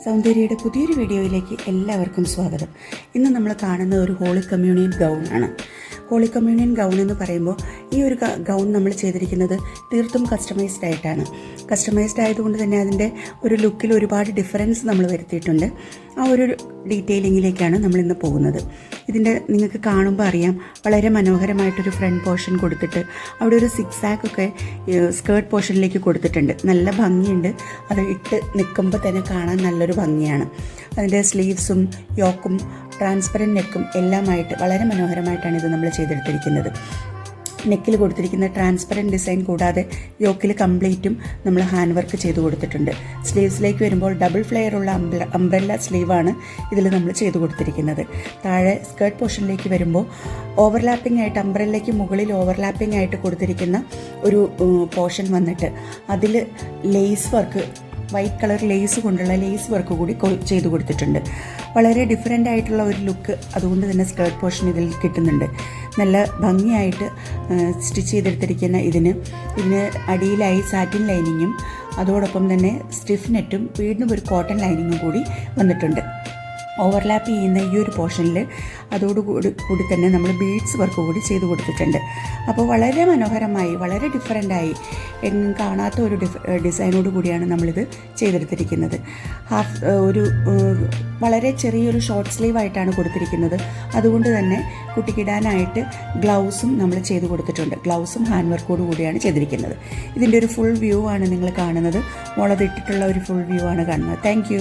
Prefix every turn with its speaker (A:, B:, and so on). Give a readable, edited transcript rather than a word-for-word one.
A: സൗന്ദര്യയുടെ പുതിയൊരു വീഡിയോയിലേക്ക് എല്ലാവർക്കും സ്വാഗതം. ഇന്ന് നമ്മൾ കാണുന്ന ഒരു ഹോളി കമ്മ്യൂണിയൻ ഗൗൺ ആണ്. ഹോളി കമ്മ്യൂണിയൻ ഗൗൺ എന്ന് പറയുമ്പോൾ ഈ ഒരു ഗൗൺ നമ്മൾ ചെയ്തിരിക്കുന്നത് തീർത്തും കസ്റ്റമൈസ്ഡ് ആയിട്ടാണ്. കസ്റ്റമൈസ്ഡ് ആയതുകൊണ്ട് തന്നെ അതിൻ്റെ ഒരു ലുക്കിൽ ഒരുപാട് ഡിഫറൻസ് നമ്മൾ വരുത്തിയിട്ടുണ്ട്. ആ ഒരു ഡീറ്റെയിലിങ്ങിലേക്കാണ് നമ്മളിന്ന് പോകുന്നത്. ഇതിൻ്റെ നിങ്ങൾക്ക് കാണുമ്പോൾ അറിയാം, വളരെ മനോഹരമായിട്ടൊരു ഫ്രണ്ട് പോർഷൻ കൊടുത്തിട്ട് അവിടെ ഒരു സിക്സ് ആക്കൊക്കെ സ്കേർട്ട് പോർഷനിലേക്ക് കൊടുത്തിട്ടുണ്ട്. നല്ല ഭംഗിയുണ്ട്. അത് ഇട്ട് നിൽക്കുമ്പോൾ തന്നെ കാണാൻ നല്ലൊരു ഭംഗിയാണ്. അതിൻ്റെ സ്ലീവ്സും യോക്കും ട്രാൻസ്പെറൻറ്റ് നെക്കും എല്ലാമായിട്ട് വളരെ മനോഹരമായിട്ടാണ് ഇത് നമ്മൾ ചെയ്തെടുത്തിരിക്കുന്നത്. നെക്കിൽ കൊടുത്തിരിക്കുന്ന ട്രാൻസ്പെറൻറ്റ് ഡിസൈൻ കൂടാതെ യോക്കിൽ കംപ്ലീറ്റും നമ്മൾ ഹാൻഡ് വർക്ക് ചെയ്ത് കൊടുത്തിട്ടുണ്ട്. സ്ലീവ്സിലേക്ക് വരുമ്പോൾ ഡബിൾ ഫ്ലെയർ ഉള്ള അംബ്രല്ല സ്ലീവാണ് ഇതിൽ നമ്മൾ ചെയ്ത് കൊടുത്തിരിക്കുന്നത്. താഴെ സ്കേർട്ട് പോർഷനിലേക്ക് വരുമ്പോൾ ഓവർലാപ്പിംഗ് ആയിട്ട് അംബ്രല്ലയ്ക്ക് മുകളിൽ ഓവർലാപ്പിംഗ് ആയിട്ട് കൊടുത്തിരിക്കുന്ന ഒരു പോർഷൻ വന്നിട്ട് അതിൽ lace work, white colour lace കൊണ്ടുള്ള ലേസ് വർക്ക് കൂടി ചെയ്ത് കൊടുത്തിട്ടുണ്ട്. വളരെ ഡിഫറെൻ്റ് ആയിട്ടുള്ള ഒരു ലുക്ക് അതുകൊണ്ട് തന്നെ സ്കേർട്ട് പോർഷൻ ഇതിൽ കിട്ടുന്നുണ്ട്. നല്ല ഭംഗിയായിട്ട് സ്റ്റിച്ച് ചെയ്തെടുത്തിരിക്കുന്ന ഇതിന് അടിയിലായി സാറ്റിൻ ലൈനിങ്ങും അതോടൊപ്പം തന്നെ സ്റ്റിഫ് നെറ്റും വീണ്ടും ഒരു കോട്ടൺ ലൈനിങ്ങും കൂടി വന്നിട്ടുണ്ട്. ഓവർലാപ്പ് ചെയ്യുന്ന ഈ ഒരു പോർഷനിൽ അതോടുകൂടി തന്നെ നമ്മൾ ബീഡ്സ് വർക്ക് കൂടി ചെയ്ത് കൊടുത്തിട്ടുണ്ട്. അപ്പോൾ വളരെ മനോഹരമായി, വളരെ ഡിഫറൻ്റായി, എങ്ങും കാണാത്ത ഒരു ഡിസൈനോട് കൂടിയാണ് നമ്മളിത് ചെയ്തെടുത്തിരിക്കുന്നത്. വളരെ ചെറിയൊരു ഷോർട്ട് സ്ലീവ് ആയിട്ടാണ് കൊടുത്തിരിക്കുന്നത്. അതുകൊണ്ട് തന്നെ കുട്ടിക്കിടാനായിട്ട് ഗ്ലൗസും നമ്മൾ ചെയ്ത് കൊടുത്തിട്ടുണ്ട്. ഗ്ലൗസും ഹാൻഡ് വർക്കോട് കൂടിയാണ് ചെയ്തിരിക്കുന്നത്. ഇതിൻ്റെ ഒരു ഫുൾ വ്യൂ ആണ് നിങ്ങൾ കാണുന്നത്. മുളതിട്ടിട്ടുള്ള ഒരു ഫുൾ വ്യൂ ആണ് കാണുന്നത്. താങ്ക്